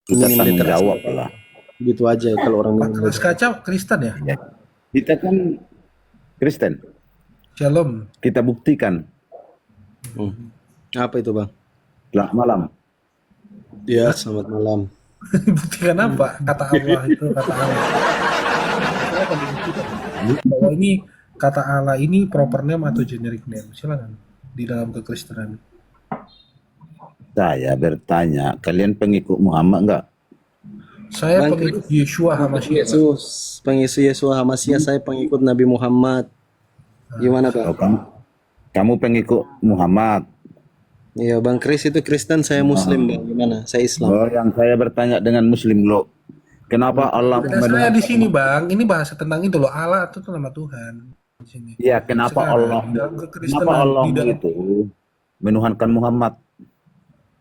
Kita Minim tanggung literasi jawab apa lah. gitu aja kalau orang Pak minim Keras literasi. Kaca Kristen ya? Ya. Kita kan Kristen. Shalom. Kita buktikan. Apa itu bang? Selamat malam. Ya selamat malam. Buktikan apa? Kata Allah itu kata Allah. Saya akan dibuktikan bahwa ini kata Allah ini proper name atau generic name. Silakan di dalam kekristenan. Saya bertanya, kalian pengikut Muhammad enggak? Saya Bang pengikut Kris, Yeshua pengikut Hamashiach. Pak. Yesus, pengikut Yesus Hamasiah, saya pengikut Nabi Muhammad. Gimana bang? Oh, kamu pengikut Muhammad. Iya bang Kris itu Kristen, saya Muslim bang. Gimana? Saya Islam. Oh, yang saya bertanya dengan Muslim lo. Kenapa Allah Ada saya di sini bang. Ini bahasa tentang itu loh. Allah itu nama Tuhan. Di sini. Ya, kenapa Allah Sekarang di dalam kenapa kekristenan Allah di dalam itu menuhankan Muhammad?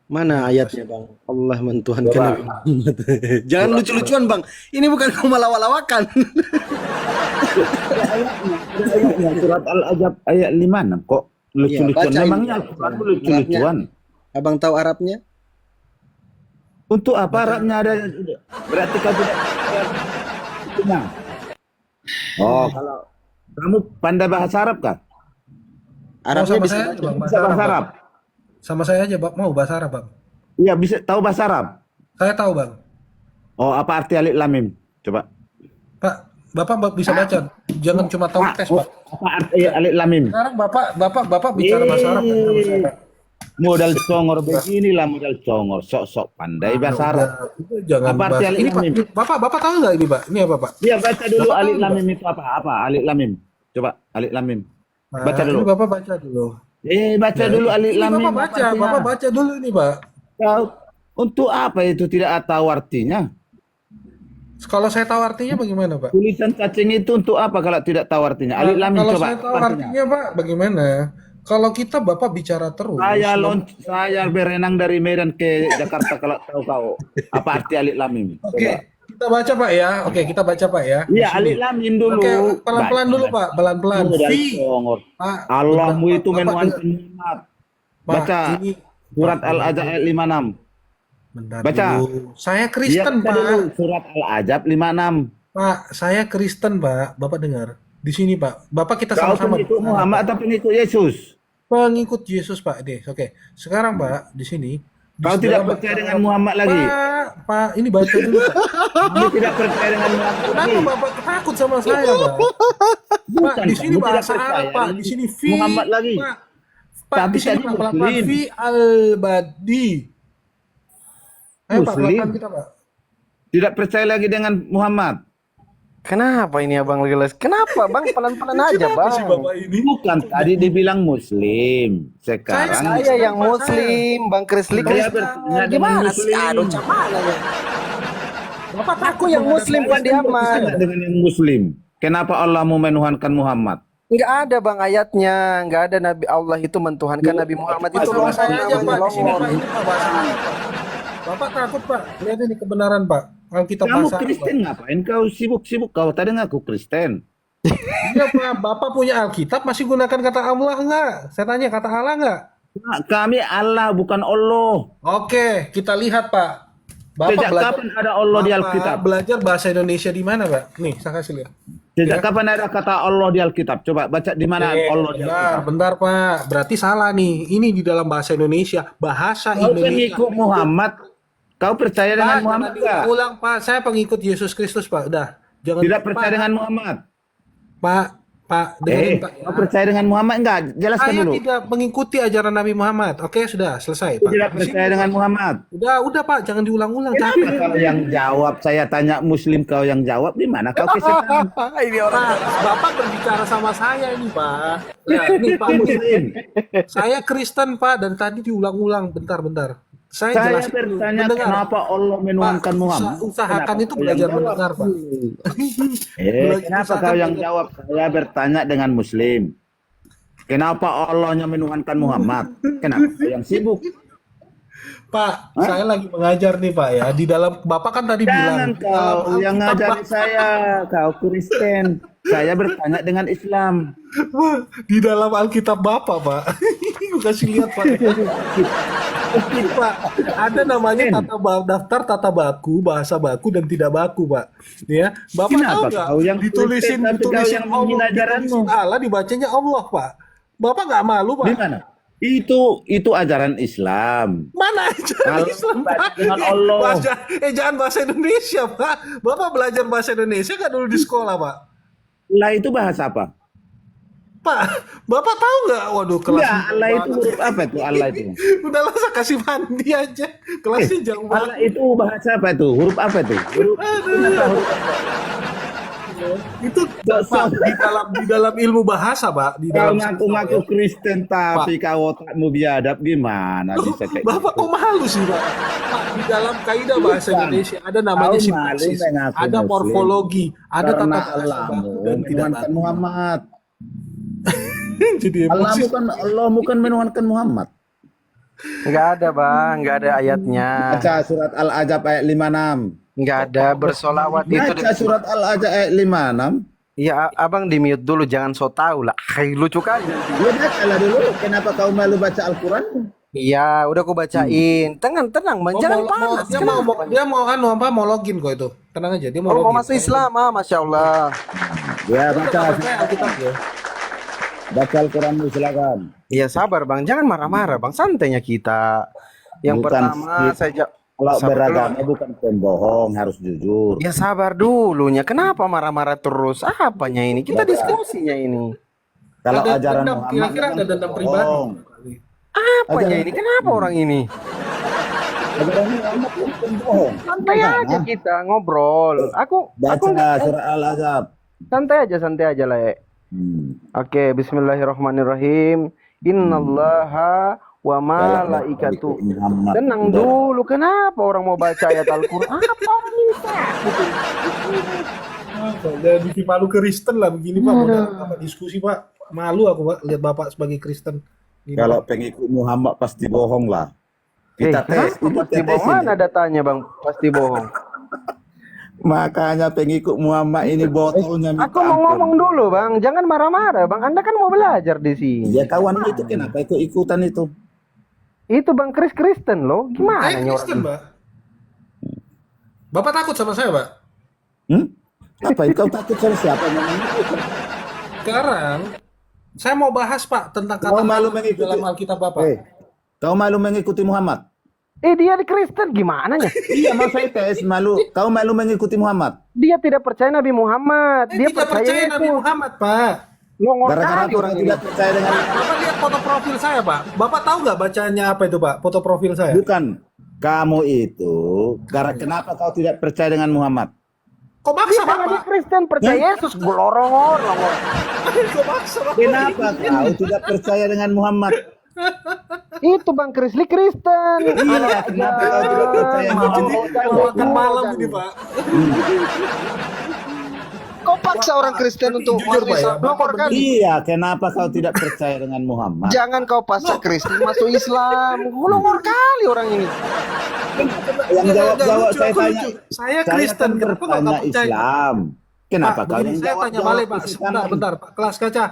Mana ayatnya bang? Allah mentuhankan Coba. Nabi Muhammad. Jangan lucu-lucuan bang. Ini bukan kamu lawak-lawakan. Ayatnya surat Al-Ajab ayat 56 kok lucu-lucuan. bacain. Memangnya Al-Quran itu lucu-lucuan? Abang tahu Arabnya? Untuk apa Arabnya ada? Berarti kau tidak Nah. Oh, kalau kamu pandai bahasa Arab kah? Arabnya sama bisa saya baca. aja, Bang, Bisa bahasa Arab? Sama saya aja bang. Mau bahasa Arab bang. Iya, bisa tahu bahasa Arab. Saya tahu bang. Oh, apa arti alif lam mim? Coba. Pak, Bapak bisa baca. Jangan cuma tahu tes pak. Apa arti alif lam mim? Sekarang Bapak bicara bahasa Arab kan sama saya. Pak. Modal congor beginilah modal congor, sok-sok pandai bahasa Arab. Itu jangan Apa arti bahas. alif Ini lam Pak, mim? Bapak tahu nggak ini Pak? Ini apa Pak? Iya, baca dulu Bapak alif tahu lam nggak? mim itu apa? Apa alif lam mim? Coba alif lam mim. Nah, Baca dulu. ini Bapak baca dulu. Baca dulu alif Ini lam mim. Bapak baca, Bapak baca dulu ini Pak. Tahu untuk apa itu tidak tahu artinya? Kalau saya tahu artinya bagaimana Pak? Tulisan cacing itu untuk apa kalau tidak tahu artinya? Alif lam mim Kalau coba. saya tahu apa artinya? artinya Pak, bagaimana? Kalau kita Bapak bicara terus, Saya berenang dari Medan ke Jakarta kalau tahu kau. Apa arti alif lam mim? Oke, Coba. kita baca Pak ya. Oke, kita baca Pak ya. Di Iya, sini. alif lam mim dulu. Oke, pelan-pelan dulu Pak, pelan-pelan. Modal Fi. congor. Pak, Allahmu bentar, itu Pak. menuhankan Muhammad. Pak, Baca ini surat Pak, Al-Ajab ayat 56. bentar Baca. dulu. Saya Iya, Kristen baca Pak. dulu surat Al-Ajab 56. Pak, saya Kristen Pak. Bapak dengar. Di sini Pak. Bapak kita Kau sama-sama. pengikut Muhammad atau pengikut Yesus? Pengikut Yesus Pak. Deh, oke. Sekarang Pak, di sini. Kau tidak percaya dengan Muhammad lagi? Pak, ini baca dulu Pak. Kamu tidak percaya dengan Muhammad lagi? Kenapa Bapak takut sama saya Pak? Pak, Bukan, di sini kamu tidak bahasa percaya Arab Pak. dengan Di sini fi. Muhammad lagi. Pak, Tapi di sini tadi Pak pelan-pelan Muslim. fi al-badi. Ayo Pak, Muslim. pelan-pelan kita Pak. Tidak percaya lagi dengan Muhammad. Kenapa ini abang Legeles? Kenapa bang? Pelan-pelan aja Kenapa sih bang. Bapak ini? Bukan, tadi dibilang Muslim. Sekarang Saya yang Muslim, bang Krisli Saya Kristen. bertanya dengan Gimana sih? Muslim. Aduh, mana ya? Bapak Aku yang Muslim Fandi Ahmad. bertanya dengan yang Muslim. Kenapa Allah mau menuhankan Muhammad? Nggak ada bang ayatnya, nggak ada Nabi Allah itu mentuhankan Nabi Muhammad Pak, itu sama saya aja Pak. Di sini longor. Pak, ini Pak bahasa Arab Pak. Bapak takut Pak. Lihat ini kebenaran Pak. Alkitab Kamu bahasa Arab, Pak. Kristen ngapain kau sibuk-sibuk? Kau tadi ngaku Kristen. Iya Pak, Bapak punya Alkitab masih gunakan kata Allah enggak? Saya tanya kata Allah enggak? Nah, kami Allah bukan Allah. Oke, kita lihat Pak. Bapak Sejak kapan ada Allah di Bapak Alkitab? belajar bahasa Indonesia di mana Pak? Nih, saya kasih lihat. Sejak kapan ada kata Allah di Alkitab? Coba baca di mana Allah di Bentar, Alkitab. bentar Pak. Berarti salah nih. Ini di dalam bahasa Indonesia. Bahasa Kau Indonesia. pengikut Muhammad. Kau percaya dengan Pak, Muhammad jangan enggak? diulang Pak. Saya pengikut Yesus Kristus Pak. Udah. Jangan Tidak percaya Pak, dengan Muhammad. Pak, dengerin Pak. Kau percaya dengan Muhammad enggak? Jelaskan Saya dulu. tidak mengikuti ajaran Nabi Muhammad. Oke, sudah selesai Kau Pak. tidak percaya dengan Muhammad. Udah Pak, jangan diulang-ulang. Kenapa Capek. kalau yang jawab saya tanya Muslim kau yang jawab di mana kau kesetan? Ini orang Pak, Bapak berbicara sama saya ini Pak. Ya, ini Pak Muslim. Saya Kristen Pak dan tadi diulang-ulang. Bentar. Saya Saya jelasin dulu. bertanya Mendengar. kenapa Allah menuhankan Muhammad? Usahakan Kenapa itu kau yang belajar jawab? mendengar Pak. Kenapa kau yang jawab? Saya bertanya dengan Muslim. Kenapa Allahnya menuhankan Muhammad? Kenapa kau yang sibuk? Pak, saya lagi mengajar nih Pak ya. Di dalam Bapak kan tadi Jangan bilang di dalam kau yang Alkitab, ngajari Pak. saya, kau Kristen. Saya bertanya dengan Islam. Di dalam Alkitab Bapak Pak. Kasih lihat Pak. Mungkin Pak, ada namanya daftar tata baku, bahasa baku dan tidak baku Pak. Ya, Bapak Kenapa tahu nggak? kau yang Ditulisin Kristen tapi kau yang menghina ajaranmu? ditulisin Allah, dibacanya Allah Pak. Bapak nggak malu Di Pak? mana? Itu ajaran Islam. Mana aja Kalau Islam baca Pak? dengan Allah. Jangan bahasa Indonesia Pak. Bapak belajar bahasa Indonesia nggak dulu di sekolah Pak? Allah itu bahasa apa? Pak, Bapak tahu nggak? Waduh, kelasnya Enggak, Allah itu huruf apa itu? Allah itu. Udahlah, saya kasih mandi aja. Kelasnya jauh Allah banget. itu bahasa apa itu? Huruf apa itu? Huruf kenapa huruf apa? Itu Pak, di dalam ilmu bahasa, Pak, di Kau dalam ngaku-ngaku Kristen tapi kau otakmu biadab gimana bisa kayak Bapak gitu? kok malu sih, Pak? Pak, di dalam kaidah bahasa Bukan. Indonesia ada namanya Kau sintaksis, malu mengaku ada Muslim. morfologi, ada tata Karena bahasa Allahmu baku dan tidak menuhankan baku. Muhammad. Jadi Allah bukan menuhankan Muhammad. Nggak ada bang, nggak ada ayatnya. Baca surat Al-Ajab ayat 56. Nggak ada bersolawat itu. Baca surat Al-Ajab ayat 56. Ya abang di mute dulu, jangan so tau lah. Lucu kali. Ya bacalah dulu. Kenapa kau malu baca Al-Quran? Iya, udah aku bacain. Tenang bang, jangan panas. dia mau login kok itu. Tenang aja, dia mau Mau login. masuk Islam, masya Allah. Ya baca. Alkitab ya. Baca Al-Quran dulu silakan. Iya sabar bang, jangan marah-marah bang, santainya kita. Yang Bukan pertama sedikit. saya Kalau sabar beragama dulu. bukan pembohong, harus jujur. Ya sabar dulunya, kenapa marah-marah terus? Apanya ini? Kita diskusinya ini. Kalau Ada ajaran dendam, Muhammad kira-kira ada bukan dendam pembohong. pribadi. Apanya Ajaran- ini? Kenapa orang ini? Ajaran Muhammad bukan pembohong. Santai Gimana? aja kita ngobrol. Aku Baca nggak- surat Al-Azab. santai aja lah. Hmm. Oke, bismillahirrahmanirrahim. Innallaha wa malaikatu. Muhammad. Tenang Udah. dulu, kenapa orang mau baca ayat Al-Quran? Apa orang ini gitu? Jadi di malu Kristen lah begini Pak. Modal apa diskusi Pak? Malu aku Pak lihat Bapak sebagai Kristen. Gini, Kalau pengikut Muhammad pasti bohong lah. Kita tes. Kenapa pasti bohong? Mana datanya bang? Pasti bohong. Makanya pengikut Muhammad ini botolnya minta Aku mau ampun. ngomong dulu bang, jangan marah-marah bang. Anda kan mau belajar di sini. Ya kawan itu kenapa ikut-ikutan itu? Itu bang Kristen loh, gimana saya nih Kristen orang? Pak. Bapak takut sama saya Pak? Hmm? Apa itu kau takut sama siapa? Sekarang saya mau bahas Pak tentang kata Kau malu Allah mengikuti dalam Alkitab Bapak. Kau malu mengikuti Muhammad? Dia di Kristen gimana nya? Iya, mau saya tes malu. Kau malu mengikuti Muhammad? Dia tidak percaya Nabi Muhammad. Saya Dia tidak percaya Nabi Yesus. Muhammad Pak. Ngomong Gara-gara kali kau orang ini. tidak percaya dengan Bapak lihat foto profil saya Pak. Bapak tahu nggak bacanya apa itu Pak? Foto profil saya. bukan kamu itu. Kenapa kau tidak percaya dengan Muhammad? Kok maksa Karena dia Bapak? Kristen percaya Yesus glorong-glorong. Kok maksa Bapak? Kenapa kau tidak percaya dengan Muhammad? Itu bang Kristen. Iya, kenapa kau tidak percaya dengan Muhammad? Makan malam ini Pak. Kau paksa orang Kristen untuk jujur, masuk Pak, ya. Islam. Nomor kali. Iya, kenapa kau tidak percaya dengan Muhammad? Jangan kau paksa Kristen masuk Islam. Nomor kali orang ini. Yang jawab Lucu, saya aku tanya. lucu. Saya Kristen, kan kenapa kau bertanya nggak percaya? Islam. Kenapa Pak, kau begini, yang saya tanya jawab balik Pak. isi Sebentar, kanan? bentar Pak. Kelas kaca.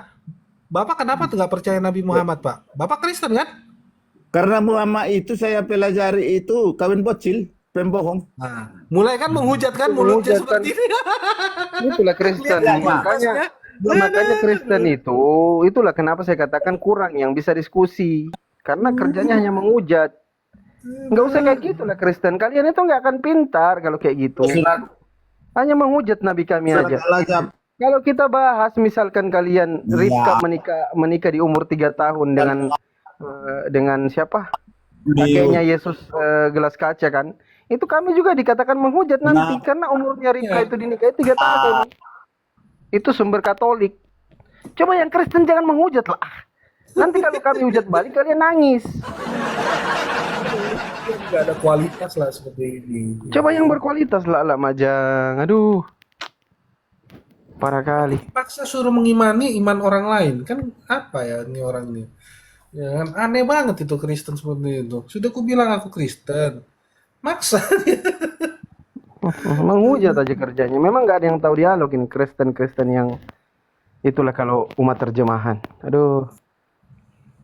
Bapak kenapa tuh nggak percaya Nabi Muhammad Pak? Bapak Kristen kan? Karena Muhammad itu saya pelajari itu kawin bocil, pembohong. Nah, mulai kan menghujat kan mulutnya Menghujat kan. seperti ini. Itulah Kristen. Lihat, Makanya Kristen itu, itulah kenapa saya katakan kurang yang bisa diskusi. Karena kerjanya hanya menghujat. Nggak usah kayak gitu lah Kristen. Kalian itu nggak akan pintar kalau kayak gitu. Hanya menghujat Nabi kami Surat aja. Al-Azab. Kalau kita bahas misalkan kalian Ya. Rifka menikah di umur 3 tahun dengan siapa? Kakeknya Yesus gelas kaca kan? Itu kami juga dikatakan menghujat nanti karena umurnya Rifka itu dinikahi 3 tahun. Itu sumber Katolik. Coba yang Kristen jangan menghujat lah. Nanti kalau kami hujat balik kalian nangis. Nggak ada kualitas lah seperti ini. Coba yang berkualitas lah Majang. Aduh. Parah kali. Paksa suruh mengimani iman orang lain kan apa ya ini orang ini? Ya kan aneh banget itu Kristen seperti itu. Sudah aku bilang aku Kristen. Maksa. Menghujat aja kerjanya. Memang nggak ada yang tahu dialog ini Kristen yang itulah kalau umat terjemahan. Aduh.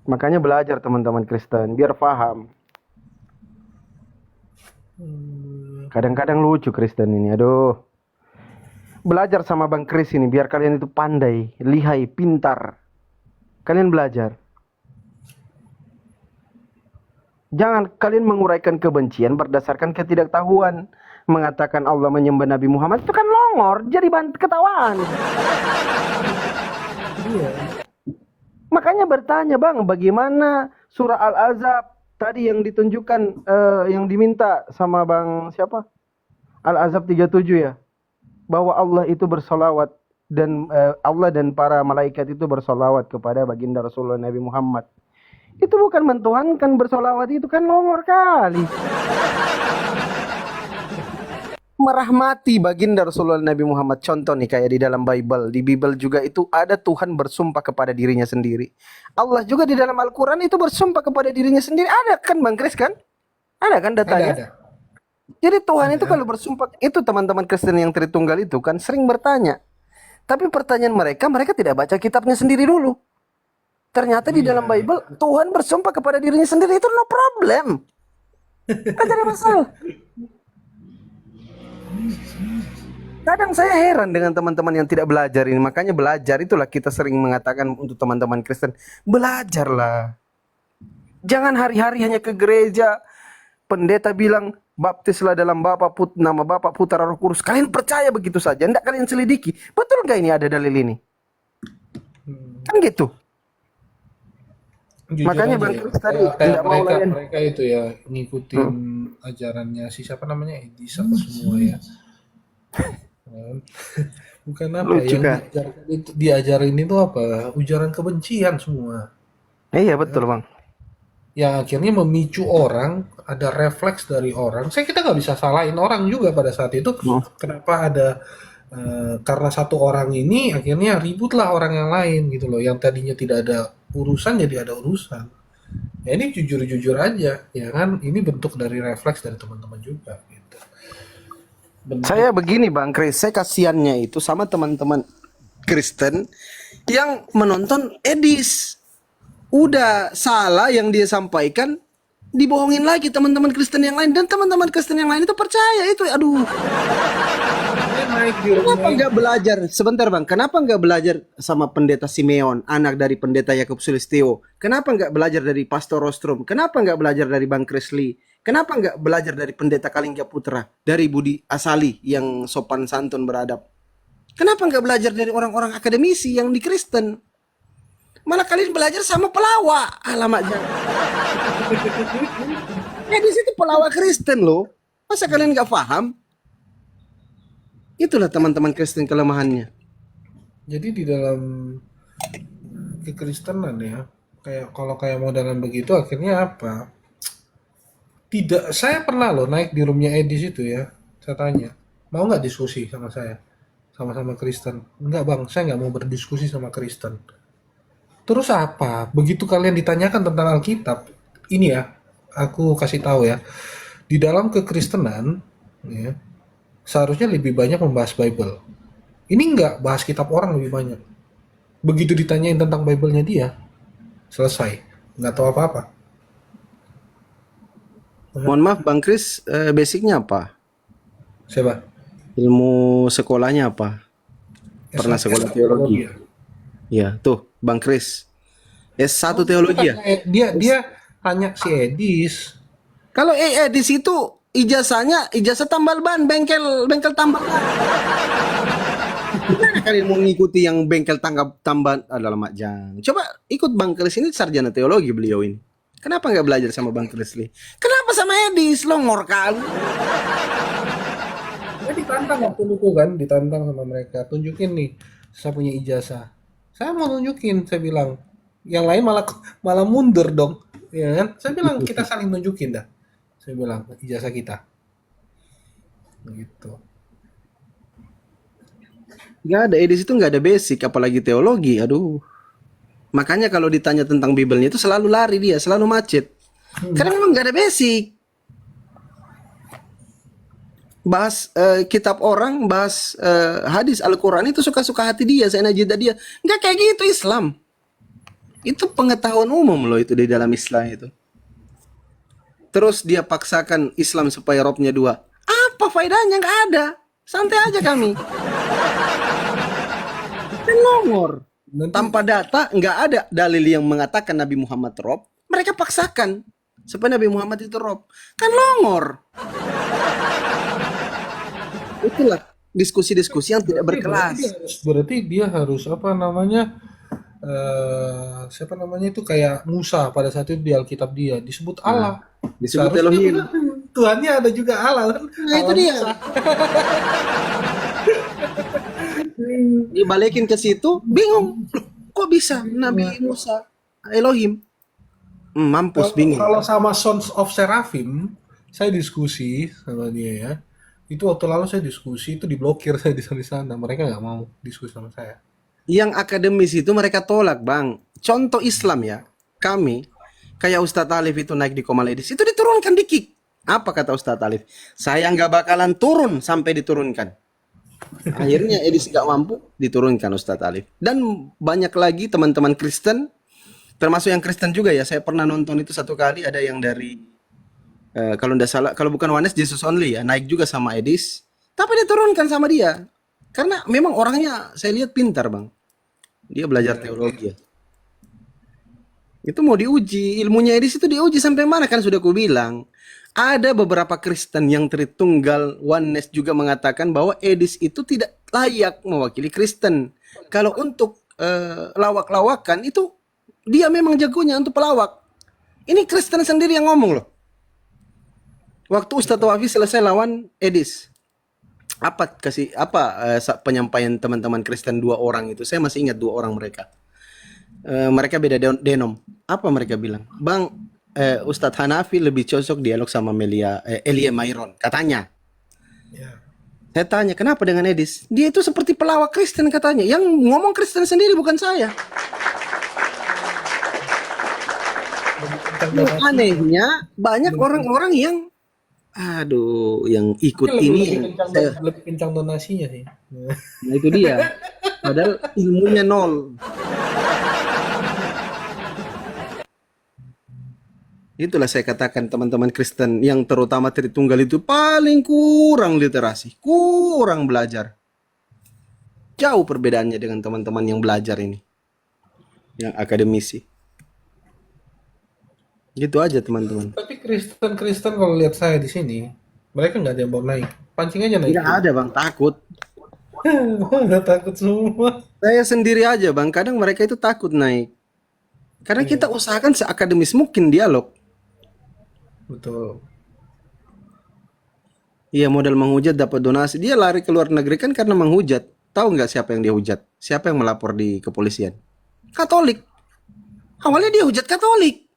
Makanya belajar teman-teman Kristen biar paham. Kadang-kadang lucu Kristen ini, aduh. Belajar sama Bang Kris ini biar kalian itu pandai, lihai, pintar. Kalian belajar. Jangan kalian menguraikan kebencian berdasarkan ketidaktahuan. Mengatakan Allah menyembah Nabi Muhammad itu kan longor, jadi ketawaan. Makanya bertanya Bang, bagaimana surah Al-Ahzab tadi yang ditunjukkan, yang diminta sama Bang siapa? Al-Ahzab 37 ya. Bahwa Allah itu bersolawat dan Allah dan para malaikat itu bersolawat kepada baginda Rasulullah Nabi Muhammad. Itu bukan mentuhankan, bersolawat itu kan longor kali. Merahmati baginda Rasulullah Nabi Muhammad. Contoh nih kayak di dalam Bible. Di Bible juga itu ada Tuhan bersumpah kepada dirinya sendiri. Allah juga di dalam Al-Quran itu bersumpah kepada dirinya sendiri. Ada kan Bang Kris kan? Ada kan datanya? Ada. Jadi Tuhan itu kalau bersumpah, itu teman-teman Kristen yang Tritunggal itu kan sering bertanya. Tapi pertanyaan mereka tidak baca kitabnya sendiri dulu. Ternyata di dalam Bible Tuhan bersumpah kepada dirinya sendiri, itu no problem. Tidak ada masalah. Kadang saya heran dengan teman-teman yang tidak belajar ini. Makanya belajar itulah kita sering mengatakan untuk teman-teman Kristen, belajarlah. Jangan hari-hari hanya ke gereja, pendeta bilang baptislah dalam nama Bapa, Putra, Roh Kudus. Kalian percaya begitu saja, tidak kalian selidiki. Betul nggak ini ada dalil ini? Kan gitu. Jujur Makanya aja Bang ya, Kris tadi kayak tidak mau layan. mereka itu ya ngikutin ajarannya si siapa namanya Edis apa semua ya. Bukan apa Lucu yang kan? diajarin itu apa? Ujaran kebencian semua. Iya betul Bang. Yang akhirnya memicu orang, ada refleks dari orang. Kita nggak bisa salahin orang juga pada saat itu. Kenapa ada karena satu orang ini akhirnya ributlah orang yang lain gitu loh. Yang tadinya tidak ada urusan jadi ada urusan. Ya ini jujur-jujur aja, ya kan? Ini bentuk dari refleks dari teman-teman juga. Gitu. Saya begini Bang Kris, saya kasihannya itu sama teman-teman Kristen yang menonton Edis. Udah salah yang dia sampaikan, dibohongin lagi teman-teman Kristen yang lain, dan teman-teman Kristen yang lain itu percaya itu. Aduh. Kenapa nggak belajar? Sebentar Bang, kenapa nggak belajar sama pendeta Simeon, anak dari pendeta Yakub Sulistyo? Kenapa nggak belajar dari Pastor Rostrum? Kenapa nggak belajar dari Bang Kresli? Kenapa nggak belajar dari pendeta Kalingga Putra, dari Budi Asali yang sopan santun beradab? Kenapa nggak belajar dari orang-orang akademisi yang di Kristen? Malah kalian belajar sama pelawak. Alamak jangan. Di situ pelawak Kristen loh. Masa kalian nggak paham? Itulah teman-teman Kristen kelemahannya. Jadi di dalam kekristenan ya, kayak modelan begitu akhirnya apa? Tidak, saya pernah loh naik di roomnya Edis itu ya. Saya tanya, mau nggak diskusi sama saya? Sama-sama Kristen. Enggak bang, saya nggak mau berdiskusi sama Kristen. Terus apa? Begitu kalian ditanyakan tentang Alkitab, ini ya, aku kasih tahu ya. Di dalam kekristenan, ya, seharusnya lebih banyak membahas Bible. Ini enggak, bahas kitab orang lebih banyak. Begitu ditanyain tentang Bible-nya dia, selesai. Nggak tahu apa-apa. Mohon maaf Bang Kris, basicnya apa? Siapa? Ilmu sekolahnya apa? Pernah sekolah teologi? Ya, tuh Bang Kris. S1 teologi ya? Dia tanya si Edis. Kalau Edis itu ijazah tambal ban, bengkel tambal ban. Gimana kalian mau ngikuti yang bengkel tambal adalah majang? Coba ikut Bang Kris, ini sarjana teologi beliau ini. Kenapa nggak belajar sama Bang Kresli? Kenapa sama Edis? Longor kali. Saya ditantang waktu itu kan, ditantang sama mereka. Tunjukin nih, saya punya ijazah. Saya mau nunjukin, saya bilang. Yang lain malah mundur dong, ya kan? Saya bilang kita saling nunjukin dah. Saya bilang ijazah kita. Gitu. Nggak ada, Edis itu nggak ada basic, apalagi teologi. Aduh. Makanya kalau ditanya tentang Bible-nya itu selalu lari dia, selalu macet. Karena memang nggak ada basic. Bahas kitab orang, bahas hadis Al-Quran itu suka-suka hati dia, seenajidah dia. Nggak kayak gitu Islam. Itu pengetahuan umum loh itu di dalam Islam itu. terus dia paksakan Islam supaya robnya 2. Apa faedahnya? Nggak ada. Santai aja kami. Kan ngomor. Nanti Tanpa data, nggak ada dalil yang mengatakan Nabi Muhammad rob. Mereka paksakan supaya Nabi Muhammad itu rob. Kan longor. Itulah diskusi-diskusi yang tidak berkelas. berarti dia harus apa namanya? Siapa namanya itu kayak Musa pada saat itu di Alkitab dia disebut Allah. Disebut Seharusnya Elohim. Tuhannya ada juga Allah kan? Nah, itu Allah dia. Musa. Dibalikin ke situ, bingung. Kok bisa Nabi Musa Elohim? Mampus, bingung. Kalau sama Sons of Seraphim, saya diskusi sama dia ya. Itu waktu lalu saya diskusi itu diblokir saya di sana. Mereka nggak mau diskusi sama saya. Yang akademis itu mereka tolak, Bang. Contoh Islam ya, kami kayak Ustadz Alif itu naik di Komal Edis, itu diturunkan di kick. Apa kata Ustadz Alif? Saya nggak bakalan turun sampai diturunkan. Akhirnya Edis nggak mampu, diturunkan Ustadz Alif. Dan banyak lagi teman-teman Kristen, termasuk yang Kristen juga ya. Saya pernah nonton itu satu kali, ada yang dari kalau nggak salah, kalau bukan Oneness Jesus Only ya, naik juga sama Edis, tapi diturunkan sama dia. Karena memang orangnya saya lihat pintar, Bang. Dia belajar teologi ya. Itu mau diuji, ilmunya Edis itu diuji sampai mana, kan sudah ku bilang. Ada beberapa Kristen yang Tritunggal Oneness juga mengatakan bahwa Edis itu tidak layak mewakili Kristen. Kalau untuk lawak-lawakan itu dia memang jagonya untuk pelawak. Ini Kristen sendiri yang ngomong loh. Waktu Ustadz Wafi selesai lawan Edis, penyampaian teman-teman Kristen 2 orang itu, saya masih ingat 2 orang mereka. Mereka beda denom. Apa mereka bilang? Bang, Ustadz Hanafi lebih cocok dialog sama Elia Mayron, katanya. Ya. Saya tanya, kenapa dengan Edis? Dia itu seperti pelawak Kristen katanya. Yang ngomong Kristen sendiri, bukan saya. Yang anehnya, banyak orang-orang yang yang ikut ini. Lebih kencang donasinya sih. Nah itu dia. Padahal ilmunya 0. Itulah saya katakan teman-teman Kristen yang terutama Tritunggal itu paling kurang literasi, kurang belajar. Jauh perbedaannya dengan teman-teman yang belajar ini, yang akademisi. Gitu aja teman-teman. Tapi Kristen kalau lihat saya di sini, mereka nggak ada yang mau naik. Pancing aja naik. Tidak ada Bang, takut. Udah takut semua. Saya sendiri aja Bang, kadang mereka itu takut naik. Karena kita usahakan seakademis mungkin dialog. Betul. Iya, modal menghujat dapat donasi. Dia lari ke luar negeri kan karena menghujat. Tahu nggak siapa yang dia hujat? Siapa yang melapor di kepolisian? Katolik. Awalnya dia hujat Katolik.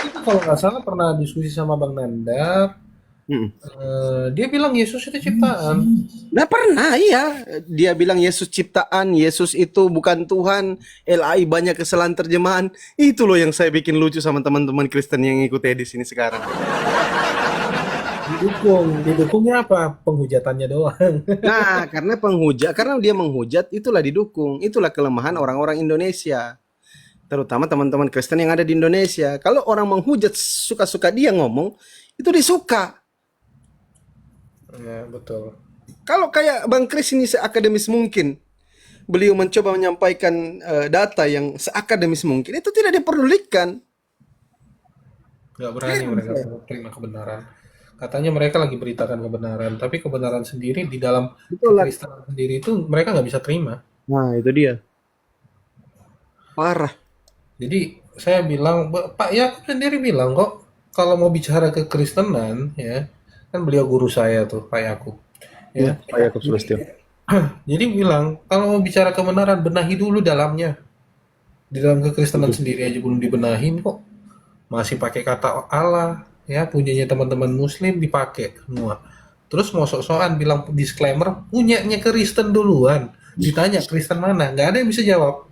Itu kalau nggak salah pernah diskusi sama Bang Nandar. Dia bilang Yesus itu ciptaan. Nah pernah, iya. Dia bilang Yesus ciptaan, Yesus itu bukan Tuhan. LAI banyak kesalahan terjemahan. Itu loh yang saya bikin lucu sama teman-teman Kristen yang ikut di sini sekarang. Didukungnya apa? Penghujatannya doang. Nah, karena dia menghujat, itulah didukung. Itulah kelemahan orang-orang Indonesia. Terutama teman-teman Kristen yang ada di Indonesia. Kalau orang menghujat suka-suka dia ngomong, itu disuka. Ya, betul. Kalau kayak Bang Kris ini seakademis mungkin, beliau mencoba menyampaikan data yang seakademis mungkin, itu tidak diperdulikan. Nggak berani mereka terima kebenaran. Katanya mereka lagi beritakan kebenaran, tapi kebenaran sendiri di dalam Kristen sendiri itu mereka nggak bisa terima. Nah, itu dia. Parah. Jadi saya bilang, Pak Yakub sendiri bilang kok, kalau mau bicara kekristenan, ya, kan beliau guru saya tuh, Pak Yakub. Ya, Pak Yakub Sulistyo. Jadi bilang, kalau mau bicara kebenaran, benahi dulu dalamnya. Di dalam kekristenan sendiri aja belum dibenahin kok. Masih pakai kata Allah, ya, punyanya teman-teman Muslim dipakai semua. Terus mau sok-sokan bilang disclaimer, punyanya Kristen duluan. Ditanya Kristen mana, nggak ada yang bisa jawab.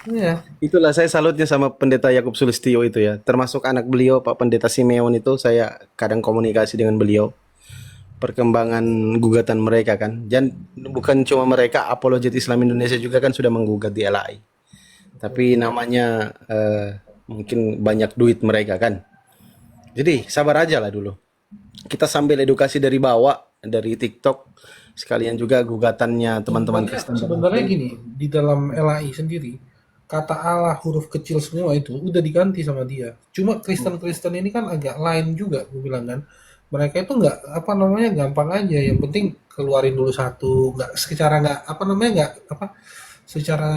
Ya. Itulah saya salutnya sama Pendeta Yakub Sulistyo itu ya. Termasuk anak beliau Pak Pendeta Simeon itu, saya kadang komunikasi dengan beliau. Perkembangan gugatan mereka kan. Dan bukan cuma mereka, Apologet Islam Indonesia juga kan sudah menggugat di LAI. Tapi namanya mungkin banyak duit mereka kan. Jadi sabar aja lah dulu. Kita sambil edukasi dari bawah, dari TikTok, sekalian juga gugatannya teman-teman Kristen. Sebenarnya gini, di dalam LAI sendiri, kata Allah huruf kecil semua itu udah diganti sama dia. Cuma Kristen-Kristen ini kan agak lain juga, gue bilang kan. Mereka itu nggak apa namanya gampang aja. Yang penting keluarin dulu satu, nggak secara nggak apa namanya nggak apa secara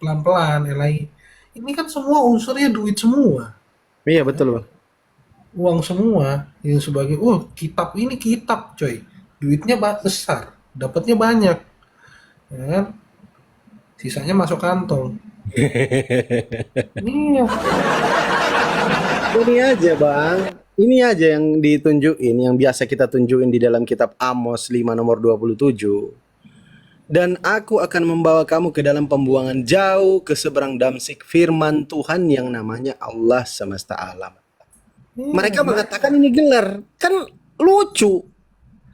pelan-pelan LAI. Ini kan semua unsurnya duit semua, Iya betul bang. uang semua. Yang sebagai, oh kitab ini kitab coy, duitnya besar, dapatnya banyak, ya kan? Sisanya masuk kantong. Iya. Ini aja bang. Ini aja yang ditunjukin, yang biasa kita tunjukin di dalam kitab Amos 5 nomor 27. Dan aku akan membawa kamu ke dalam pembuangan jauh ke seberang Damsik, firman Tuhan yang namanya Allah semesta alam. Mereka mengatakan ini gelar. Kan lucu.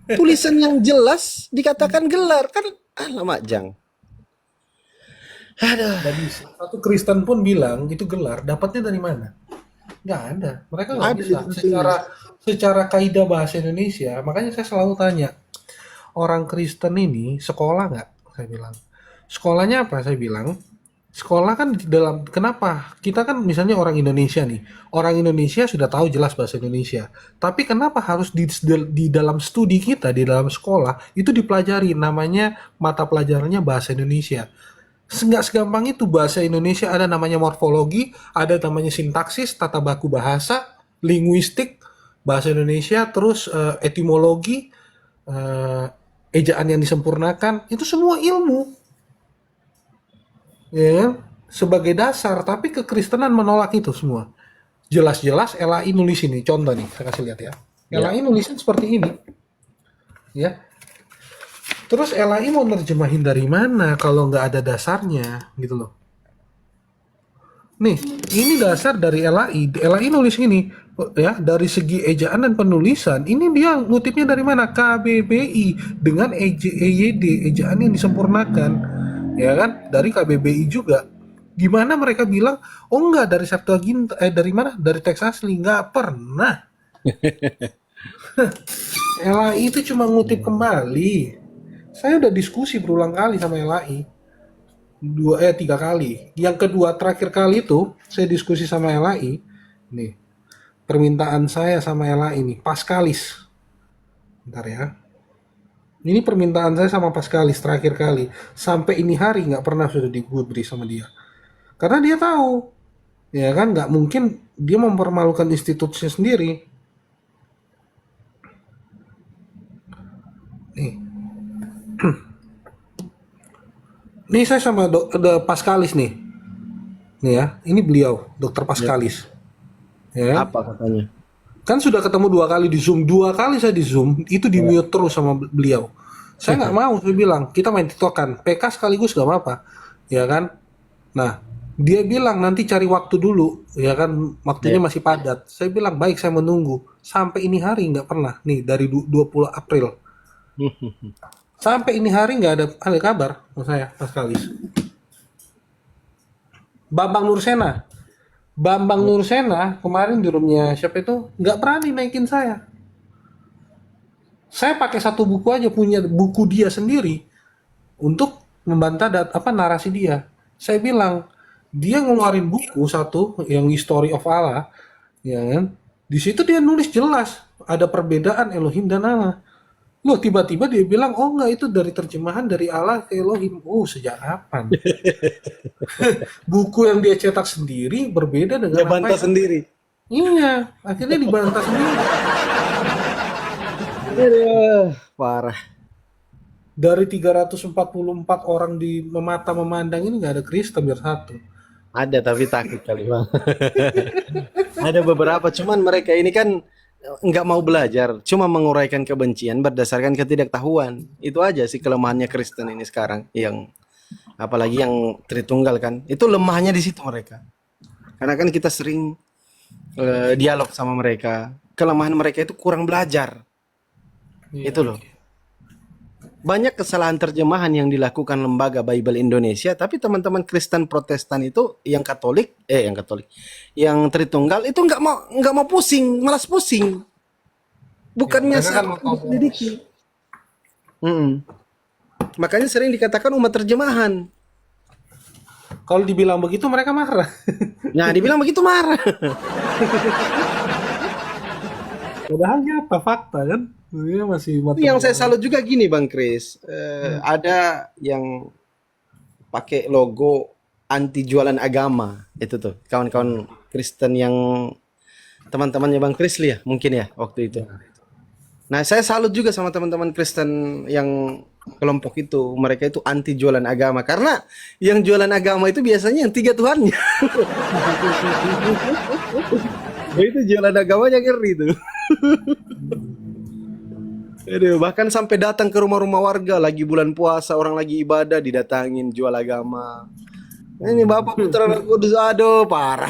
Tulisan yang jelas dikatakan gelar. Kan alamak jang. Aduh. Jadi satu Kristen pun bilang itu gelar, dapatnya dari mana? Nggak ada. Mereka nggak Ada bisa. di Secara kaidah bahasa Indonesia, makanya saya selalu tanya, orang Kristen ini sekolah nggak? Saya bilang. Sekolahnya apa? Saya bilang, sekolah kan di dalam, kenapa? Kita kan misalnya orang Indonesia nih. Orang Indonesia sudah tahu jelas bahasa Indonesia. Tapi kenapa harus di dalam studi kita, di dalam sekolah, itu dipelajari. Namanya mata pelajarannya bahasa Indonesia. Nggak segampang itu bahasa Indonesia, ada namanya morfologi, ada namanya sintaksis, tata baku bahasa, linguistik, bahasa Indonesia, terus etimologi, ejaan yang disempurnakan, itu semua ilmu. Ya, kan? Sebagai dasar, tapi kekristenan menolak itu semua. Jelas-jelas LAI nulis ini, contoh nih, saya kasih lihat ya. LAI nulisnya seperti ini. Ya. Terus LAI mau nerjemahin dari mana kalau nggak ada dasarnya, gitu loh. Nih, ini dasar dari LAI. LAI nulis ini, ya, dari segi ejaan dan penulisan, ini dia ngutipnya dari mana? KBBI dengan EYD, ejaan yang disempurnakan, ya kan? Dari KBBI juga. Gimana mereka bilang, oh enggak dari Septuaginta, dari mana? Dari teks asli, nggak pernah. LAI itu cuma ngutip kembali. Saya udah diskusi berulang kali sama LAI. 3 kali. Yang kedua terakhir kali itu saya diskusi sama LAI. Nih. Permintaan saya sama LAI nih, Paskalis. Bentar ya. Ini permintaan saya sama Paskalis terakhir kali. Sampai ini hari nggak pernah sudah diberi sama dia. Karena dia tahu. Ya kan nggak mungkin dia mempermalukan institusinya sendiri. Nih. Nih saya sama Paskalis nih. Nih ya, ini beliau, Dokter Paskalis. Ya. Apa katanya? Kan sudah ketemu 2 kali di Zoom. 2 kali saya di Zoom, itu di mute terus sama beliau. Saya nggak mau, saya bilang, kita main tiktokan. PK sekaligus gak apa-apa. Ya kan? Nah, dia bilang nanti cari waktu dulu. Ya kan, waktunya masih padat. Saya bilang, baik saya menunggu. Sampai ini hari nggak pernah. Nih, dari 20 April. Sampai ini hari nggak ada kabar sama saya, Paskalis. Bambang Nursena kemarin di roomnya siapa itu nggak berani naikin saya. Saya pakai satu buku aja, punya buku dia sendiri untuk membantah narasi dia. Saya bilang dia ngeluarin buku satu yang History of Allah, ya kan? Di situ dia nulis jelas ada perbedaan Elohim dan Allah. Loh, tiba-tiba dia bilang, oh enggak, itu dari terjemahan dari Allah ke Elohim. Oh, sejak kapan? Buku yang dia cetak sendiri berbeda dengan Dia bantah sendiri. Iya, akhirnya dibantah sendiri. Aduh, parah. Dari 344 orang di memata memandang ini nggak ada Kristen biar satu. Ada tapi takut kali bang. Ada beberapa, cuman mereka ini kan nggak mau belajar, cuma menguraikan kebencian berdasarkan ketidaktahuan. Itu aja sih kelemahannya Kristen ini sekarang, yang apalagi yang Tritunggal kan, itu lemahnya di situ mereka. Karena kan kita sering dialog sama mereka, kelemahan mereka itu kurang belajar. Iya. Itu loh. banyak kesalahan terjemahan yang dilakukan lembaga Bible Indonesia, tapi teman-teman Kristen Protestan itu yang Tritunggal itu nggak mau pusing, malas pusing. Bukannya Mereka kan mau tahu selidiki. Makanya sering dikatakan umat terjemahan. kalau dibilang begitu mereka marah. Nah, dibilang begitu marah. Padahal nyata fakta kan. Dia masih Itu yang saya salut juga gini Bang Kris. Ada yang pakai logo anti jualan agama. Itu tuh kawan-kawan Kristen yang teman-temannya Bang Krisli ya mungkin ya waktu itu. Nah, saya salut juga sama teman-teman Kristen yang kelompok itu. Mereka itu anti jualan agama karena yang jualan agama itu biasanya yang tiga Tuhannya. Itu jualan agamanya ngeri tuh. Aduh, bahkan sampai datang ke rumah-rumah warga lagi bulan puasa, orang lagi ibadah didatangin jual agama. Ini Bapak Putra Roh Kudus, aduh parah.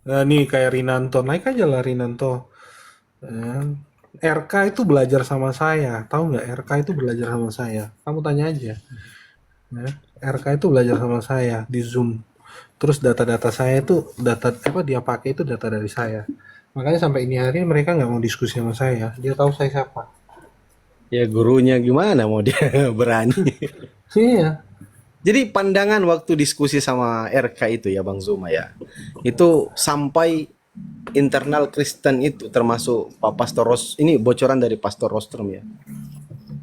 Nah, nih kayak Rinanto, naik aja lah Rinanto. RK itu belajar sama saya, tahu nggak? RK itu belajar sama saya. Kamu tanya aja. Ya, RK itu belajar sama saya di Zoom. Terus data-data saya itu dia pakai itu data dari saya. Makanya sampai ini hari mereka nggak mau diskusi sama saya. Dia tahu saya siapa. Ya gurunya gimana mau dia berani. Iya. Jadi pandangan waktu diskusi sama RK itu ya Bang Zuma ya. Itu sampai internal Kristen itu termasuk Pak Pastor ini bocoran dari Pastor Rostrum ya.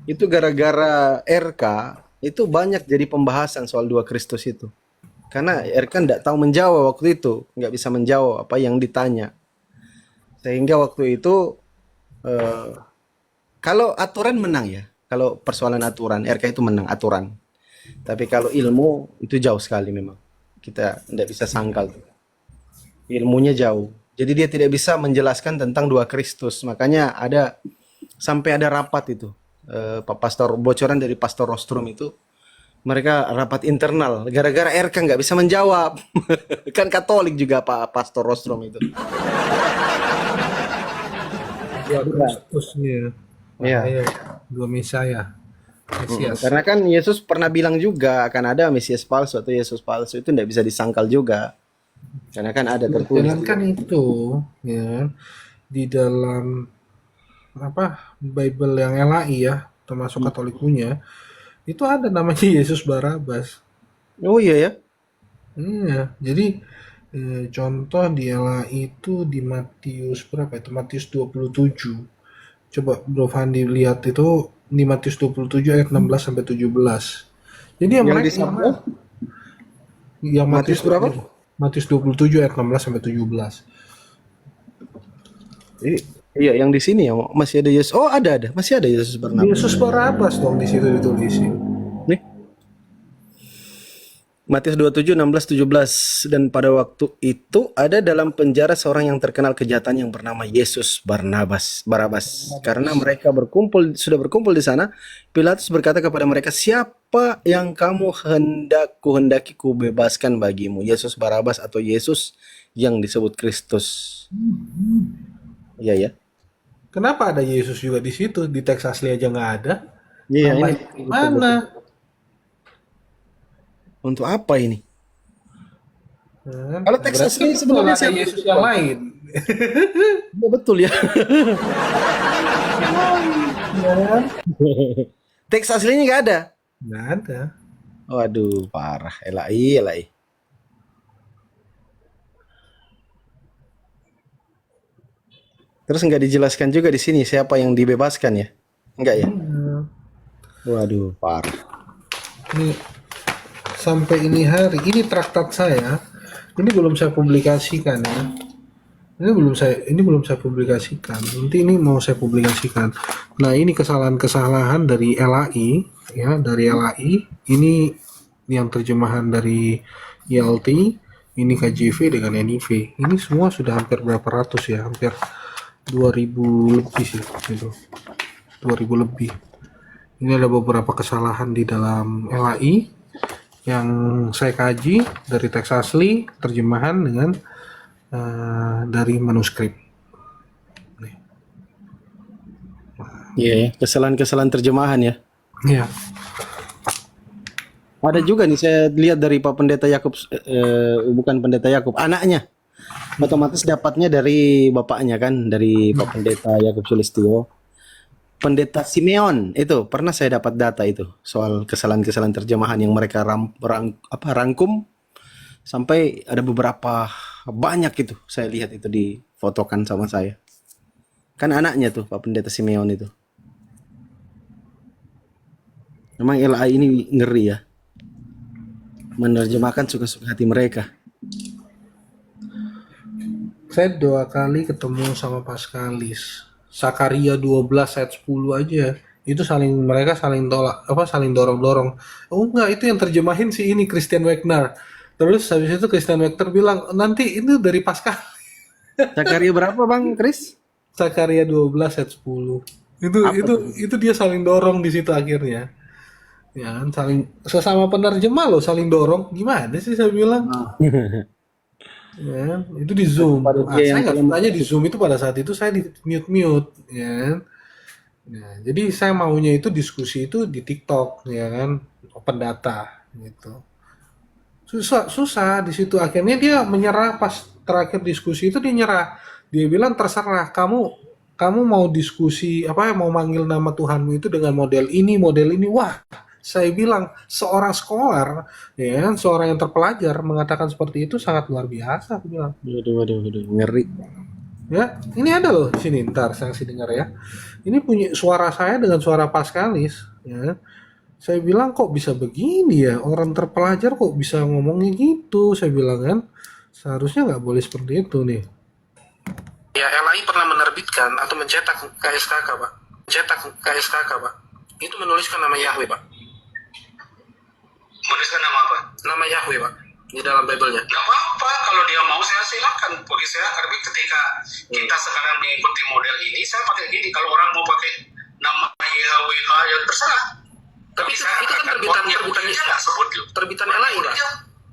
Itu gara-gara RK itu banyak jadi pembahasan soal dua Kristus itu. Karena RK nggak tahu menjawab waktu itu, nggak bisa menjawab apa yang ditanya. Sehingga waktu itu kalau aturan menang ya, kalau persoalan aturan RK itu menang aturan. Tapi kalau ilmu itu jauh sekali memang. Kita tidak bisa sangkal. Ilmunya jauh. Jadi dia tidak bisa menjelaskan tentang dua Kristus. Makanya sampai ada rapat itu. Pak Pastor bocoran dari Pastor Rostrum itu. Mereka rapat internal. Gara-gara RK nggak bisa menjawab. Kan Katolik juga Pak Pastor Rostrum itu. Dua Kristusnya. Iya. Dua Mesaya. Mesias. Karena kan Yesus pernah bilang juga akan ada Mesias palsu atau Yesus palsu, itu tidak bisa disangkal juga. Karena kan ada tertulis. Jangan kan itu ya di dalam Bible yang LAI ya, termasuk Katolik punya, itu ada namanya Yesus Barabas. Oh iya ya. Iya, jadi contoh di LAI itu di Matius berapa itu? Matius 27. Coba Bro Fandi lihat itu di Matius 27 ayat 16 sampai 17. Jadi yang Yang mereka disambung yang Matius berapa? Matius 27 ayat 16 sampai 17. Iya, yang di sini ya masih ada Yesus. Oh, ada. Masih ada Yesus Barnabas. Yesus Barabas dong di situ ditulisin. Nih. Matius 27, 16, 17. Dan pada waktu itu ada dalam penjara seorang yang terkenal kejahatan yang bernama Yesus Barabas. Karena mereka sudah berkumpul di sana, Pilatus berkata kepada mereka, "Siapa yang kamu kehendaki ku bebaskan bagimu? Yesus Barabas atau Yesus yang disebut Kristus?" Iya ya. Kenapa ada Yesus juga di situ? Di teks asli aja nggak ada. Iya, ini Mana? untuk apa ini? Nah, Kalau teks berarti asli itu sebenarnya ada Yesus yang lain. Ya, betul ya. Teks aslinya nggak ada. Nggak ada. Waduh, parah. Elai. Terus nggak dijelaskan juga di sini siapa yang dibebaskan ya? Enggak ya? Waduh, parah. Ini sampai ini hari ini traktat saya ini belum saya publikasikan ya. Ini belum saya publikasikan. Nanti ini mau saya publikasikan. Nah, ini kesalahan-kesalahan dari LAI ya, dari LAI. Ini yang terjemahan dari YLT, ini KJV dengan NIV. Ini semua sudah hampir berapa ratus ya? Hampir 2000 lebih sih gitu. 2000 lebih. Ini ada beberapa kesalahan di dalam LAI yang saya kaji dari teks asli, terjemahan dengan dari manuskrip. Iya ya, kesalahan-kesalahan terjemahan ya. Iya. Ada juga nih saya lihat dari Pak Pendeta Yakub, bukan Pendeta Yakub, anaknya. Otomatis dapatnya dari bapaknya kan, dari Pak Pendeta Yakub Sulistyo. Pendeta Simeon itu pernah saya dapat data itu soal kesalahan-kesalahan terjemahan yang mereka rangkum sampai ada beberapa banyak itu saya lihat itu difotokan sama saya. Kan anaknya tuh Pak Pendeta Simeon itu. Memang LA ini ngeri ya. Menerjemahkan suka-suka hati mereka. Saya 2 kali ketemu sama Paskalis. Sakaria 12 ayat 10 aja. Itu mereka saling tolak, saling dorong-dorong. Oh enggak, itu yang terjemahin si ini Christian Wagner. Terus habis itu Christian Wagner bilang, nanti itu dari Paskalis. Zakaria berapa Bang Kris? Sakaria 12 ayat 10. Itu dia saling dorong di situ akhirnya. Ya kan, sesama penerjemah loh saling dorong. Gimana sih saya bilang? Ya, itu di Zoom. Saya nggak sukanya di Zoom itu pada saat itu saya di mute, ya. Nah, jadi saya maunya itu diskusi itu di TikTok, ya kan, open data, gitu. Susah di situ. Akhirnya dia menyerah pas terakhir diskusi itu dia nyerah. Dia bilang terserah kamu mau diskusi mau manggil nama Tuhanmu itu dengan model ini. Wah, saya bilang seorang scholar, ya kan, seorang yang terpelajar mengatakan seperti itu sangat luar biasa. Aku bilang. Waduh, ngeri. Ya, ini ada loh di sini. Ntar saya kasih dengar ya. Ini punya suara saya dengan suara Paskalis. Ya, saya bilang kok bisa begini ya, orang terpelajar kok bisa ngomongnya gitu. Saya bilang kan, seharusnya nggak boleh seperti itu nih. Ya, LAI pernah menerbitkan atau mencetak KSKK, Pak. Pak. Itu menuliskan nama Yahweh, Pak. Menuliskan nama apa? Nama Yahweh, Pak, di dalam Bible-nya. Nggak apa-apa, kalau dia mau saya silakan. Bagi saya, karena ketika kita sekarang mengikuti model ini, saya pakai gini. Kalau orang mau pakai nama Yahweh, ya terserah. Tapi itu kan terbitannya nggak sebut loh. Terbitan LAI nggak?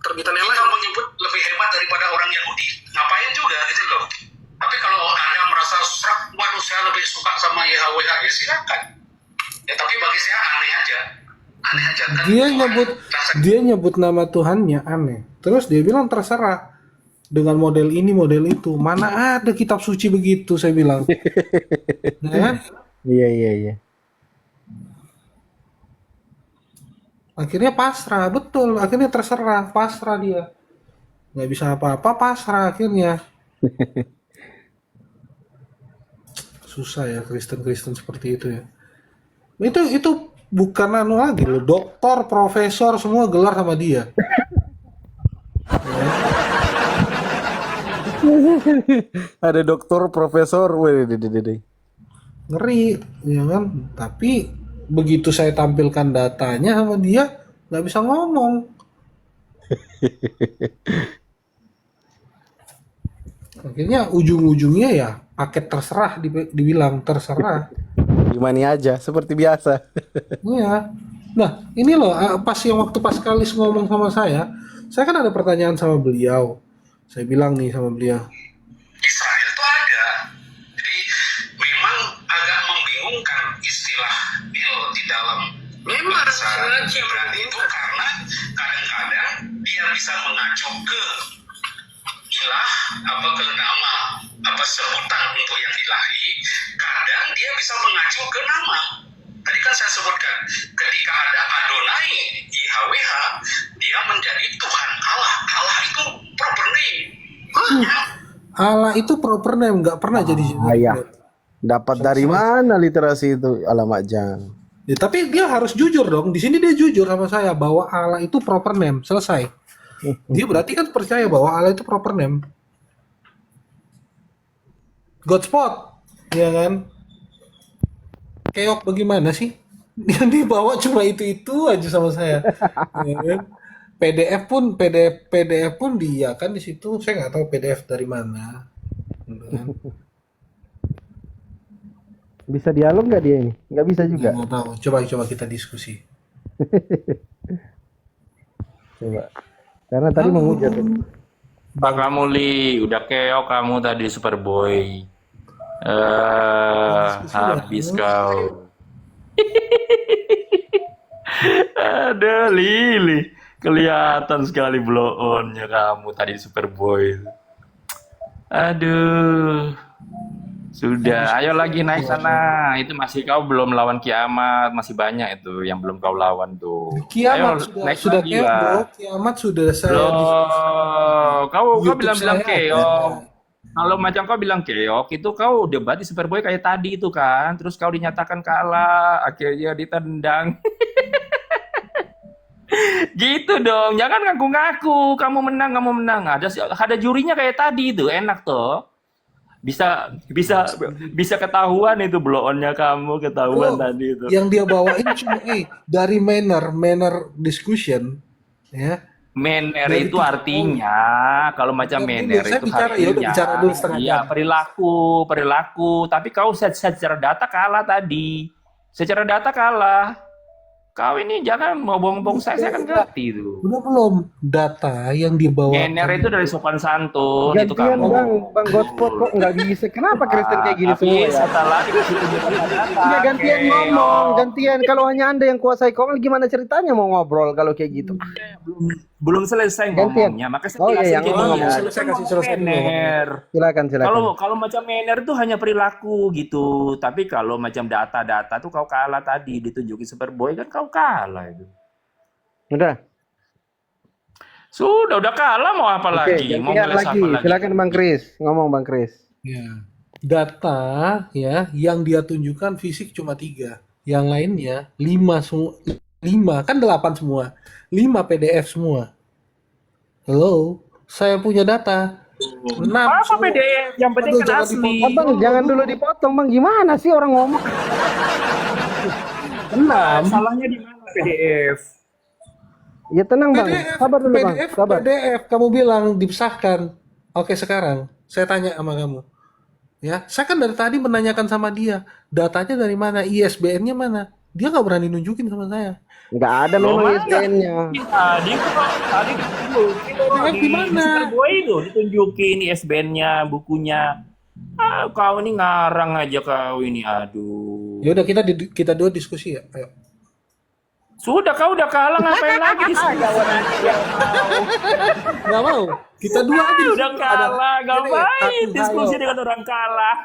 Terbitan LAI. Kita menyebut lebih hebat daripada orang Yahudi. Ngapain juga gitu loh. Tapi kalau Anda merasa waduh saya lebih suka sama Yahweh, ya silakan. Ya tapi bagi saya aneh aja kan, dia nyebut nama Tuhannya aneh. Terus dia bilang terserah dengan model ini model itu. Mana ada kitab suci begitu, saya bilang. Ya? Iya. Akhirnya pasrah, betul. Akhirnya terserah, pasrah dia. Nggak bisa apa-apa, pasrah akhirnya. Susah ya Kristen seperti itu ya. Itu bukan lagi loh, doktor, profesor semua gelar sama dia. Ada doktor, profesor, Ngeri, ya kan? Tapi begitu saya tampilkan datanya sama dia, nggak bisa ngomong. Akhirnya ujung-ujungnya ya paket terserah, dibilang terserah. Gimana aja, seperti biasa. Iya. Nah, ini loh, pas Paskalis ngomong sama saya kan ada pertanyaan sama beliau. Saya bilang nih sama beliau, Israel itu ada. Jadi memang agak membingungkan istilah di dalam bahasa Ibrani itu karena kadang-kadang dia bisa mengacu ke ilah, ke nama, sebutan untuk yang ilahi. Kadang dia bisa mengacu ke nama. Tadi kan saya sebutkan, ketika ada Adonai, YHWH, dia menjadi Tuhan Allah. Allah itu proper name. Allah itu proper name, nggak pernah jadi. Iya. Dapat dari mana literasi itu, alamak Jang? Ya, tapi dia harus jujur dong. Di sini dia jujur sama saya bahwa Allah itu proper name. Selesai. Dia berarti kan percaya bahwa Allah itu proper name. Godspot, ya kan? Keok bagaimana sih? Yang dibawa cuma itu aja sama saya. Ya kan? PDF pun dia kan di situ. Saya nggak tahu PDF dari mana. Kan? Bisa dialog nggak dia ini? Nggak bisa juga. Nggak tahu. Coba kita diskusi. Coba. Karena tadi menghujat. Bang kamu udah keok kamu tadi Superboy. Diskusi Habis kau. Ada Lili. Kelihatan sekali blow on-nya kamu tadi di Superboy. Aduh. Sudah, ayo lagi naik sana. Itu masih kau belum lawan kiamat, masih banyak itu yang belum kau lawan tuh. Kiamat Ayo sudah naik sudah lagi keok, bro. lah. Kiamat sudah saya Loh, kau YouTube bilang-bilang saya ada. keok. Kalau macam kau bilang keok, itu kau debat di Superboy kayak tadi itu kan. Terus kau dinyatakan kalah, akhirnya ditendang. Gitu dong, jangan ngaku-ngaku. Kamu menang. Ada jurinya kayak tadi itu, enak tuh. Bisa ketahuan itu blow on-nya kamu, ketahuan Bro, tadi itu. yang dia bawain cuma dari manner discussion ya. Manner Dari itu artinya, kalau macam Bentar dulu, manner saya itu bicara, ya udah artinya, bicara dulu setengah iya jam. perilaku. Tapi kau secara data kalah tadi. Secara data kalah. Kau ini jangan mau bohong-bohong saya kan ngerti itu. Udah belum data yang dibawakan Manner itu dari sopan santun, itu Gantian kamu. bang Godspot kok nggak bisa. Kenapa Kristen kayak gini Tapi semua ya? setelah dikasih tunjukan data, Ya gantian keok. ngomong, gantian. Kalau hanya anda yang kuasai kok, gimana ceritanya mau ngobrol kalau kayak gitu? Belum selesai Gantian. ngomongnya, makanya saya Oh iya, jelasin yang ke ngomong. dia. Selesai, Itu kasih selesai dulu. manner. Silakan. Kalau macam manner itu hanya perilaku gitu. Tapi kalau macam data-data tuh kau kalah tadi ditunjukin Superboy kan kau kalah itu. Udah. Sudah kalah mau apa Oke, lagi? Mau gantian ngeles lagi. apa lagi? Silakan Bang Kris, ngomong Bang Kris. Ya. Data ya yang dia tunjukkan fisik cuma 3. Yang lainnya 5 semua. 5 kan 8 semua. 5 PDF semua. Hello, saya punya data. 6 Apa semua. PDF? Yang penting Aduh, kan jangan asli. dipotong. Bang, jangan dulu dipotong Bang. Gimana sih orang ngomong? 6. Salahnya di mana PDF? Ya tenang Bang. PDF, Sabar dulu Bang. PDF, Sabar. PDF, kamu bilang dibesahkan. Oke, sekarang saya tanya sama kamu. Ya, saya kan dari tadi menanyakan sama dia, datanya dari mana, ISBN-nya mana? Dia nggak berani nunjukin sama saya. Nggak ada Loh, memang mana? ISBN-nya. Tadi ditunjukin PDF di di mana? Superboy itu ditunjukin ISBN-nya, bukunya. Ah, kau ini ngarang aja kau ini, aduh. Ya udah kita dua diskusi ya. Ayo. Sudah kau udah kalah ngapain lagi diskusi? Nggak mau. Kita dua aja diskusi. Udah kalah, ngapain Ayo. diskusi dengan orang kalah?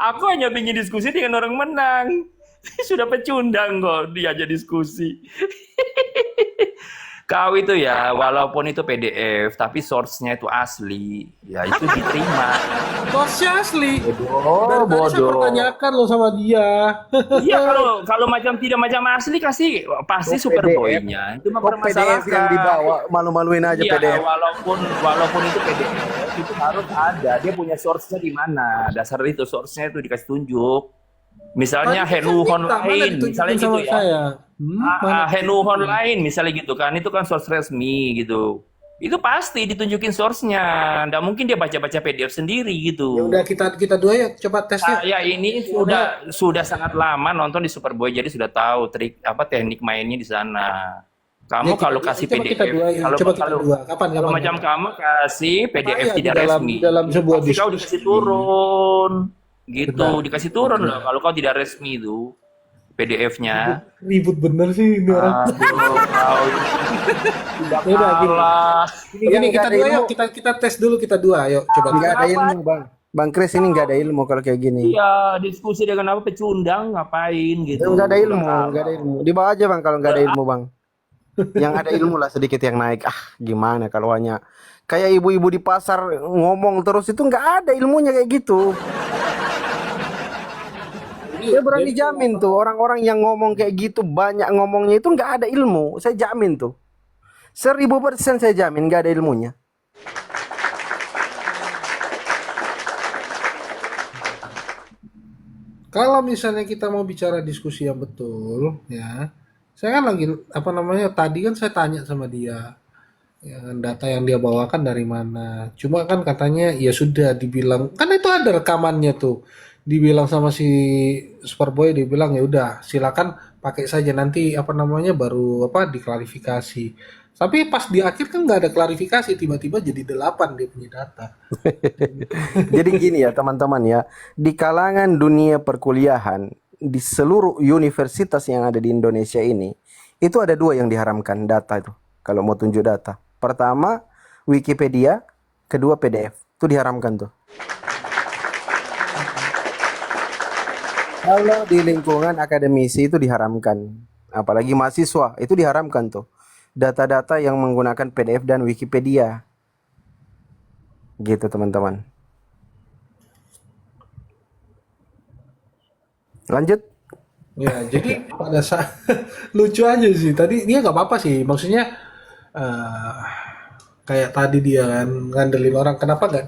Aku hanya ingin diskusi dengan orang menang. Sudah pecundang kok diajak diskusi. Kau itu ya, walaupun itu PDF, tapi source-nya itu asli. Ya itu diterima. Bosnya asli. Oh, Dari tadi saya bodoh. pertanyakan loh sama dia. Iya kalau macam tidak macam asli kasih pasti Oh, Superboy-nya. Itu mah Kok PDF yang dibawa malu-maluin aja Iya, PDF. walaupun itu PDF, itu harus ada. Dia punya source-nya di mana. Dasar itu source-nya itu dikasih tunjuk. Misalnya Tadi kan Henu minta, mana Online, ditunjukin misalnya gitu sama ya. saya. Mana Henu Online misalnya gitu kan, itu kan source resmi gitu. Itu pasti ditunjukin source-nya. Nggak mungkin dia baca-baca PDF sendiri Ya gitu. udah kita dua ya coba tesnya. Saya ini sudah sangat lama nonton di Superboy, jadi sudah tahu trik teknik mainnya di sana. Kamu Ya, kalau coba kasih kita PDF, dua ya. kalau Coba kita kalau dua. Kapan kalau macam kamu kasih PDF Saya tidak di dalam- resmi, dalam sebuah pasti kau diskusi. dikasih turun, gitu, Benar. dikasih turun loh. Kalau kau tidak resmi itu PDF-nya. Ribut bener sih ini orang. Aduh, kau tidak Ya udah, gini. kalah. Ini Yang kita nggak ada dua ilmu. yuk, kita tes dulu kita dua, ayo coba. Nggak ada ilmu Bang. Bang Kris ini nggak ada ilmu kalau kayak gini. Iya, diskusi dengan apa pecundang ngapain gitu. Nggak ada ilmu, Udah kalah. nggak ada ilmu. Dibawa aja Bang kalau nggak ada ilmu Bang. Yang ada ilmu lah sedikit yang naik. Gimana kalau hanya kayak ibu-ibu di pasar ngomong terus itu nggak ada ilmunya kayak gitu. Saya berani jamin tuh orang-orang yang ngomong kayak gitu banyak ngomongnya itu nggak ada ilmu. Saya jamin tuh. 1000% saya jamin nggak ada ilmunya. Kalau misalnya kita mau bicara diskusi yang betul, ya, saya kan lagi tadi kan saya tanya sama dia, ya kan, data yang dia bawakan dari mana. Cuma kan katanya ya sudah dibilang, kan itu ada rekamannya tuh. Dibilang sama si Superboy, dia bilang ya udah silakan pakai saja nanti baru diklarifikasi. Tapi pas di akhir kan nggak ada klarifikasi, tiba-tiba jadi 8 dia punya data. Jadi gini ya teman-teman ya, di kalangan dunia perkuliahan, di seluruh universitas yang ada di Indonesia ini, itu ada 2 yang diharamkan data itu. Kalau mau tunjuk data. Pertama, Wikipedia, kedua PDF. Itu diharamkan tuh. Kalau di lingkungan akademisi itu diharamkan. Apalagi mahasiswa, itu diharamkan tuh. Data-data yang menggunakan PDF dan Wikipedia. Gitu teman-teman. Lanjut. Ya, jadi pada saat lucu aja sih. Tadi dia nggak apa-apa sih. Maksudnya kayak tadi dia kan ngandelin orang. Kenapa nggak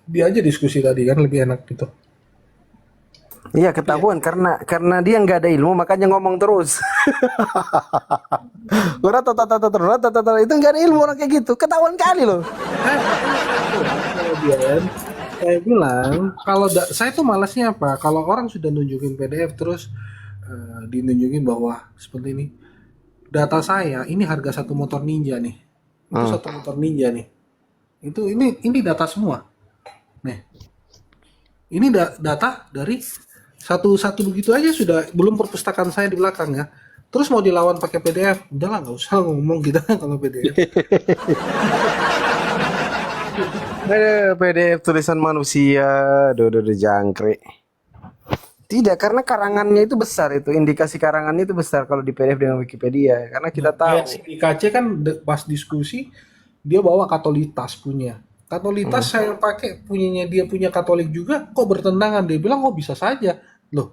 dia aja diskusi tadi kan lebih enak gitu. Iya ketahuan karena dia nggak ada ilmu makanya ngomong terus. Itu nggak ada ilmu orang kayak gitu. Ketahuan kali loh. Kalau dia kan, saya bilang kalau saya tuh malasnya apa? Kalau orang sudah nunjukin PDF terus dinunjukin bahwa seperti ini data saya ini harga satu motor Ninja nih. Itu satu motor Ninja nih. Ini data semua. Nih. Ini data dari satu begitu aja sudah belum perpustakaan saya di belakang ya. Terus mau dilawan pakai PDF, udahlah nggak usah ngomong kita kalau PDF. PDF tulisan manusia, dodo jangkrik. Tidak, karena karangannya itu besar itu, indikasi karangannya itu besar kalau di PDF dengan Wikipedia. Karena kita tahu. Kayak si IKC kan pas diskusi dia bawa katolitas punya. Katolitas saya pakai punyanya dia punya Katolik juga, kok bertentangan? Dia bilang kok bisa saja. Loh.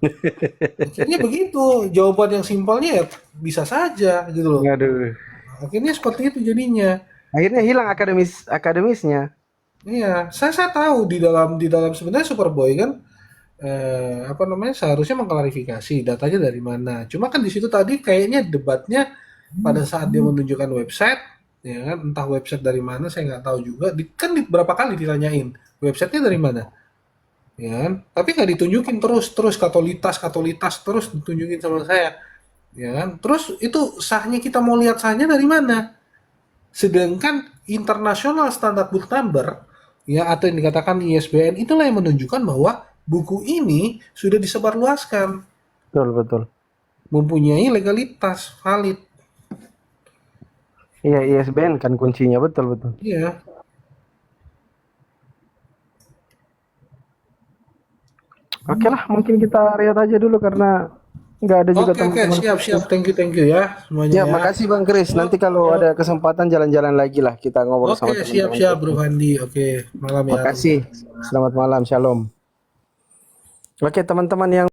Akhirnya begitu, jawaban yang simpelnya ya bisa saja gitu loh. Aduh. Akhirnya seperti itu jadinya. Akhirnya hilang akademisnya. Iya, saya tahu di dalam sebenarnya Superboy kan seharusnya mengklarifikasi datanya dari mana. Cuma kan di situ tadi kayaknya debatnya pada saat dia menunjukkan website, ya kan, entah website dari mana saya nggak tahu juga. Kan berapa kali ditanyain websitenya dari mana, ya kan? Tapi nggak ditunjukin terus katolitas terus ditunjukin sama saya, ya kan? Terus itu sahnya kita mau lihat sahnya dari mana? Sedangkan international standard book number ya atau yang dikatakan ISBN itulah yang menunjukkan bahwa buku ini sudah disebarluaskan, Betul. mempunyai legalitas valid. Iya, ISBN kan kuncinya, betul. Iya. Oke lah, mungkin kita lihat aja dulu karena nggak ada juga Oke, teman-teman. siap. Thank you ya semuanya Ya, makasih Bang Kris. Nanti kalau ada kesempatan jalan-jalan lagi lah kita ngobrol sama Oke, teman-teman. siap Bro Fandi. Oke, malam ya. Makasih. Selamat malam, shalom. Oke teman-teman yang